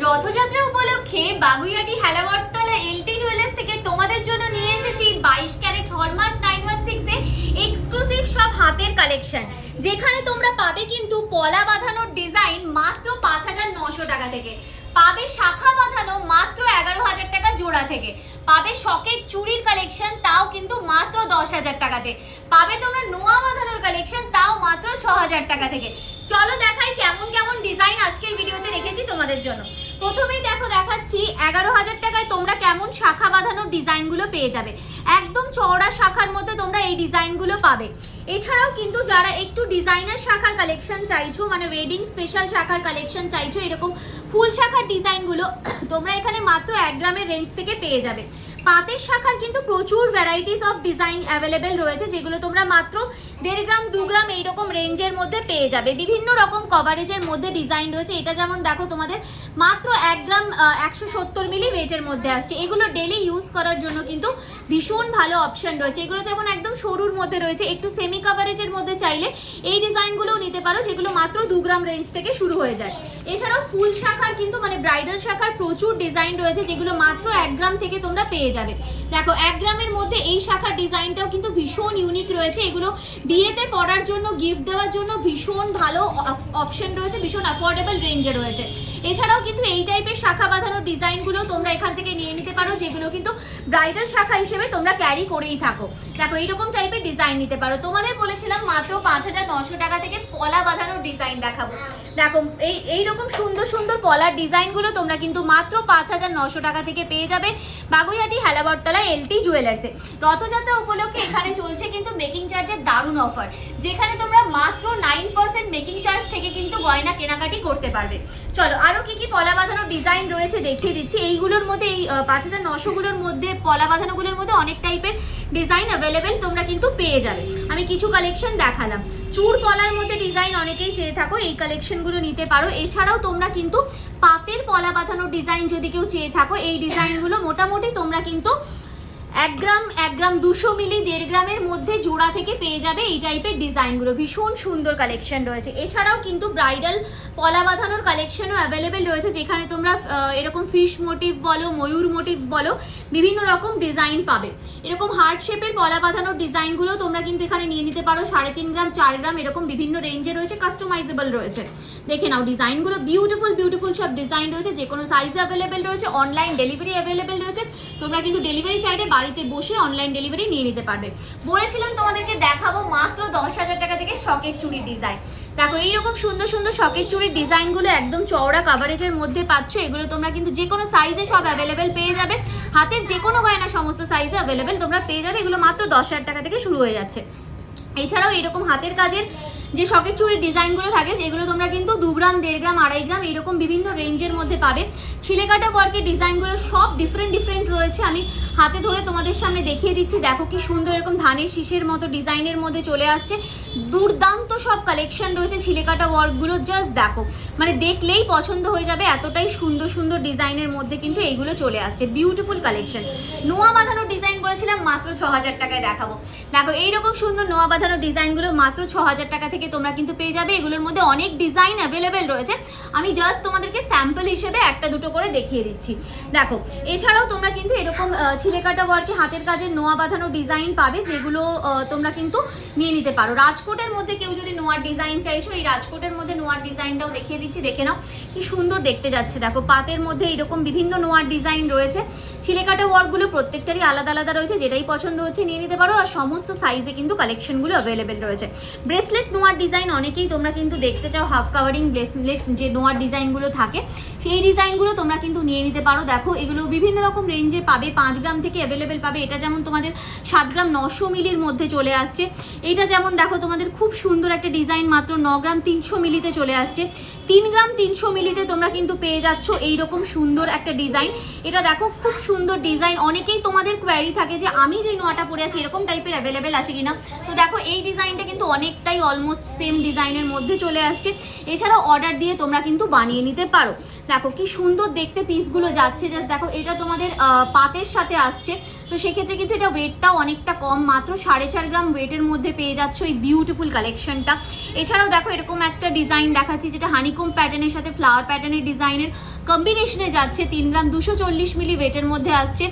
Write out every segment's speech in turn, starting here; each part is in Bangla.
রথযাত্রা উপলক্ষে বাগুইআটি হেলাবরতলা এলটি জুয়েলার্স থেকে তোমাদের জন্য নিয়ে এসেছি 22 ক্যারেট হলমার্ক 916 এ এক্সক্লুসিভ সব হাতের কালেকশন, যেখানে তোমরা পাবে কিন্তু পলা বাঁধানোর ডিজাইন মাত্র 5900 টাকা থেকে, পাবে শাখা বাঁধানো মাত্র 11000 টাকা জোড়া থেকে, পাবে সকেট চুড়ির কালেকশন তাও কিন্তু মাত্র 10000 টাকাতে, পাবে তোমরা নোয়া বাঁধানোর কালেকশন তাও মাত্র 6000 টাকা থেকে। চলো দেখাই কেমন কেমন ডিজাইন আজকের ভিডিওতে রেখেছি তোমাদের জন্য। প্রথমেই দেখাচ্ছি 11000 টাকায় তোমরা কেমন শাখা বাঁধানোর ডিজাইনগুলো পেয়ে যাবে। একদম চওড়া শাখার মধ্যে তোমরা এই ডিজাইনগুলো পাবে। এছাড়াও কিন্তু যারা একটু ডিজাইনার শাখার কালেকশন চাইছো, মানে ওয়েডিং স্পেশাল শাখার কালেকশন চাইছো, এরকম ফুল শাখার ডিজাইনগুলো তোমরা এখানে মাত্র 1 গ্রামের রেঞ্জ থেকে পেয়ে যাবে। পাতের শাখার কিন্তু প্রচুর ভ্যারাইটিস অফ ডিজাইন অ্যাভেলেবেল রয়েছে, যেগুলো তোমরা মাত্র 1.5 গ্রাম 2 গ্রাম এইরকম রেঞ্জের মধ্যে পেয়ে যাবে। বিভিন্ন রকম কভারেজের মধ্যে ডিজাইন রয়েছে। এটা যেমন দেখো তোমাদের মাত্র 1 গ্রাম 170 মিলি ওয়েটের মধ্যে আসছে। এগুলো ডেলি ইউজ করার জন্য কিন্তু ভীষণ ভালো অপশন রয়েছে। এগুলো যেমন একদম সরুর মধ্যে রয়েছে, একটু সেমি কভারেজের মধ্যে চাইলে এই ডিজাইনগুলোও নিতে পারো, যেগুলো মাত্র 2 গ্রাম রেঞ্জ থেকে শুরু হয়ে যায়। এছাড়াও ফুল শাখার কিন্তু মানে ব্রাইডাল শাখার প্রচুর ডিজাইন রয়েছে, যেগুলো মাত্র 1 গ্রাম থেকে তোমরা পেয়ে যাবে। দেখো 1 গ্রামের মধ্যে এই শাখার ডিজাইনটাও কিন্তু ভীষণ ইউনিক রয়েছে। এগুলো বিয়েতে পরার জন্য, গিফট দেওয়ার জন্য ভীষণ ভালো অপশন রয়েছে, ভীষণ অ্যাফোর্ডেবল রেঞ্জে রয়েছে। এছাড়াও কিন্তু এই টাইপের শাখা বাঁধানোর ডিজাইনগুলো তোমরা এখান থেকে নিয়ে নিতে পারো, যেগুলো কিন্তু ব্রাইডাল শাখা হিসেবে তোমরা ক্যারি করেই থাকো। দেখো এইরকম টাইপের ডিজাইন নিতে পারো। তোমাদের বলেছিলাম মাত্র 5900 টাকা থেকে পলা বাঁধানোর ডিজাইন দেখাবো। দেখো এইরকম সুন্দর সুন্দর পলার ডিজাইনগুলো তোমরা কিন্তু মাত্র 5900 টাকা থেকে পেয়ে যাবে বাগুইআটি হেলাবরতলা এলটি জুয়েলার্সে। রথযাত্রা উপলক্ষে এখানে চলছে কিন্তু মেকিং চার্জের দারুণ অফার, যেখানে তোমরা মাত্র 9% মেকিং চার্জ থেকে কিন্তু গয়না কেনাকাটি করতে পারবে। চলো আরো কি কি পলা বাঁধানোর ডিজাইন রয়েছে দেখিয়ে দিচ্ছি। এইগুলোর মধ্যে এই 5900 গুলোর মধ্যে পলা বাঁধানোগুলোর মধ্যে অনেক টাইপের ডিজাইন অ্যাভেলেবেল তোমরা কিন্তু পেয়ে যাবে। আমি কিছু কালেকশন দেখালাম। চূড় পলার মধ্যে ডিজাইন অনেকেই চেয়ে থাকো, এই কালেকশনগুলো নিতে পারো। এছাড়াও তোমরা কিন্তু পাতের পলা বাঁধানোর ডিজাইন যদি কেউ চেয়ে থাকো, এই ডিজাইনগুলো মোটামুটি তোমরা কিন্তু 1 গ্রাম 200 মিলি 1.5 গ্রামের মধ্যে জোড়া থেকে পেয়ে যাবে এই টাইপের ডিজাইনগুলো। ভীষণ সুন্দর কালেকশন রয়েছে। এছাড়াও কিন্তু ব্রাইডাল পলা বাঁধানোর কালেকশনও অ্যাভেলেবেল রয়েছে, যেখানে তোমরা এরকম ফিশ মোটিভ বলো, ময়ূর মোটিভ বলো, বিভিন্ন রকম ডিজাইন পাবে। এরকম হার্ট শেপের পলা বাঁধানোর ডিজাইনগুলো তোমরা কিন্তু এখানে নিয়ে নিতে পারো। 3.5 গ্রাম 4 গ্রাম এরকম বিভিন্ন রেঞ্জে রয়েছে, কাস্টমাইজেবল রয়েছে। দেখে নাও ডিজাইনগুলো, বিউটিফুল সব ডিজাইন রয়েছে, যে কোনো সাইজে অ্যাভেলেবেল রয়েছে। অনলাইন ডেলিভারি অ্যাভেলেবেল রয়েছে। তোমরা কিন্তু ডেলিভারি চাইলে বাড়িতে বসে অনলাইন ডেলিভারি নিয়ে নিতে পারবে। বলেছিলাম তোমাদেরকে দেখাবো মাত্র 10000 টাকা থেকে শকেট চুড়ির ডিজাইন। দেখো এইরকম সুন্দর সুন্দর শকেট চুড়ির ডিজাইনগুলো একদম চওড়া কাভারেজের মধ্যে পাচ্ছ। এগুলো তোমরা কিন্তু যে কোনো সাইজে সব অ্যাভেলেবেল পেয়ে যাবে। হাতের যে কোনো গয়না সমস্ত সাইজে অ্যাভেলেবেল তোমরা পেয়ে যাবে। এগুলো মাত্র 10000 টাকা থেকে শুরু হয়ে যাচ্ছে। এছাড়াও এরকম হাতের কাজের যে শকেট চুড়ির ডিজাইনগুলো থাকে, যেগুলো তোমরা কিন্তু 2 গ্রাম 1.5 গ্রাম 2.5 গ্রাম এরকম বিভিন্ন রেঞ্জের মধ্যে পাবে। ছিলে কাটা ওয়ার্কের ডিজাইনগুলো সব ডিফারেন্ট রয়েছে। আমি হাতে ধরে তোমাদের সামনে দেখিয়ে দিচ্ছি। দেখো কি সুন্দর এরকম ধানের শীষের মতো ডিজাইনের মধ্যে চলে আসছে। দুর্দান্ত সব কালেকশন রয়েছে ছিলে কাটা ওয়ার্কগুলো। জাস্ট দেখো, মানে দেখলেই পছন্দ হয়ে যাবে, এতটাই সুন্দর সুন্দর ডিজাইনের মধ্যে কিন্তু এইগুলো চলে আসছে। Beautiful collection. নোয়া বাঁধানোর ডিজাইন করেছিলাম মাত্র 6000 টাকায় দেখাবো। দেখো এইরকম সুন্দর নোয়া বাঁধানোর ডিজাইনগুলো মাত্র 6000 টাকা থেকে তোমরা কিন্তু পেয়ে যাবে। এগুলোর মধ্যে অনেক ডিজাইন অ্যাভেলেবেল রয়েছে। আমি জাস্ট তোমাদেরকে স্যাম্পল হিসেবে একটা দুটো করে দেখিয়ে দিচ্ছি। দেখো এছাড়াও তোমরা কিন্তু এরকম ছিলে কাটা ওয়ার্কে হাতের কাজের নোয়া বাঁধানো ডিজাইন পাবে, যেগুলো তোমরা কিন্তু নিয়ে নিতে পারো। রাজকোটের মধ্যে কেউ যদি নোয়ার ডিজাইন চাইছো, এই রাজকোটের মধ্যে নোয়ার ডিজাইনটাও দেখিয়ে দিচ্ছি, দেখে নাও কি সুন্দর দেখতে যাচ্ছে। দেখো পাতের মধ্যে এরকম বিভিন্ন নোয়ার ডিজাইন রয়েছে। ছিলে কাটা ওয়ার্কগুলো প্রত্যেকটারই আলাদা আলাদা রয়েছে, যেটাই পছন্দ হচ্ছে নিয়ে নিতে পারো। আর সমস্ত সাইজে কিন্তু কালেকশনগুলো অ্যাভেলেবেল রয়েছে। ব্রেসলেট নোয়ার ডিজাইন অনেকেই তোমরা কিন্তু দেখতে চাও, হাফ কাভারিং ব্রেসলেট যে নোয়ার ডিজাইনগুলো থাকে, সেই ডিজাইনগুলো তোমরা কিন্তু নিয়ে নিতে পারো। দেখো এগুলো বিভিন্ন রকম রেঞ্জে পাবে। 5 গ্রাম থেকে অ্যাভেলেবেল পাবে। এটা যেমন তোমাদের 7 গ্রাম 900 মিলির মধ্যে চলে আসছে। এইটা যেমন দেখো তোমাদের খুব সুন্দর একটা ডিজাইন, মাত্র 9 গ্রাম 300 মিলিতে চলে আসছে। 3 গ্রাম 300 মিলিতে তোমরা কিন্তু পেয়ে যাচ্ছ এইরকম সুন্দর একটা ডিজাইন। এটা দেখো খুব সুন্দর ডিজাইন। অনেকেই তোমাদের কোয়ারি থাকে যে আমি যে নোয়াটা পরে আছি এরকম টাইপের অ্যাভেলেবেল আছে কিনা। তো দেখো এই ডিজাইনটা কিন্তু অনেকটাই অলমোস্ট সেম ডিজাইনের মধ্যে চলে আসছে। এছাড়াও অর্ডার দিয়ে তোমরা কিন্তু বানিয়ে নিতে পারো। দেখো কি সুন্দর দেখতে পিসগুলো যাচ্ছে। জাস্ট দেখো এটা তোমাদের পাতের সাথে আসছে। তো সেক্ষেত্রে কিন্তু এটা ওয়েটটাও অনেকটা কম, মাত্র 4.5 গ্রাম ওয়েটের মধ্যে পেয়ে যাচ্ছ এই বিউটিফুল কালেকশনটা। এছাড়াও দেখো এরকম একটা ডিজাইন দেখাচ্ছি, যেটা হানিকম প্যাটার্নের সাথে ফ্লাওয়ার প্যাটার্নের ডিজাইনের কম্বিনেশনে যাচ্ছে, 3 গ্রাম 240 মিলি ওয়েটের মধ্যে আসছে।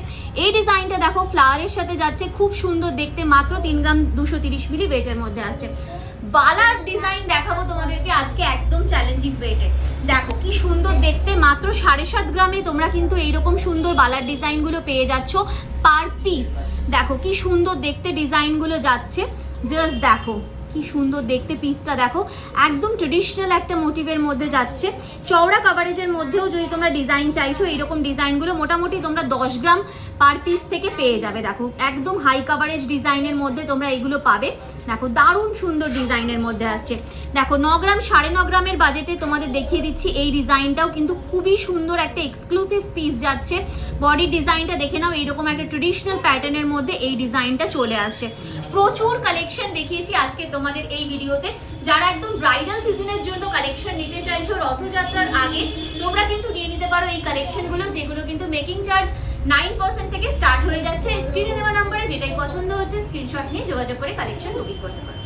এই ডিজাইনটা দেখো ফ্লাওয়ারের সাথে যাচ্ছে, খুব সুন্দর দেখতে, মাত্র 3 গ্রাম 230 মিলি ওয়েটের মধ্যে আসছে। বালার ডিজাইন দেখাবো তোমাদেরকে আজকে একদম চ্যালেঞ্জিং ওয়েটে। দেখো কি সুন্দর দেখতে, মাত্র 7.5 গ্রামে তোমরা কিন্তু এইরকম সুন্দর বালার ডিজাইনগুলো পেয়ে যাচ্ছ পার পিস। দেখো কি সুন্দর দেখতে ডিজাইনগুলো যাচ্ছে, জাস্ট দেখো কি সুন্দর দেখতে পিসটা, দেখো একদম ট্রেডিশনাল একটা মোটিভের মধ্যে যাচ্ছে। চওড়া কাভারেজের মধ্যেও যদি তোমরা ডিজাইন চাইছো, এইরকম ডিজাইনগুলো মোটামুটি তোমরা 10 গ্রাম পার পিস থেকে পেয়ে যাবে। দেখো একদম হাই কাভারেজ ডিজাইনের মধ্যে তোমরা এগুলো পাবে। দেখো দারুণ সুন্দর ডিজাইনের মধ্যে আসছে। দেখো 9 গ্রাম 9.5 গ্রামের বাজেটে তোমাদের দেখিয়ে দিচ্ছি এই ডিজাইনটাও কিন্তু খুবই সুন্দর একটা এক্সক্লুসিভ পিস যাচ্ছে। বডি ডিজাইনটা দেখে নাও, এইরকম একটা ট্রেডিশনাল প্যাটার্নের মধ্যে এই ডিজাইনটা চলে আসছে। প্রচুর কালেকশন দেখিয়েছি আজকে তোমাদের এই ভিডিওতে। যারা একদম ব্রাইডাল সিজনের জন্য কালেকশন নিতে চাইছো রথযাত্রার আগে, তোমরা কিন্তু নিয়ে নিতে পারো এই কালেকশনগুলো, যেগুলো কিন্তু মেকিং চার্জ 9% থেকে স্টার্ট হয়ে যাচ্ছে। স্ক্রিনে দেওয়া নম্বরে যেটাই পছন্দ হচ্ছে স্ক্রিনশট নিয়ে যোগাযোগ করে কালেকশন বুকিং করতে পারো।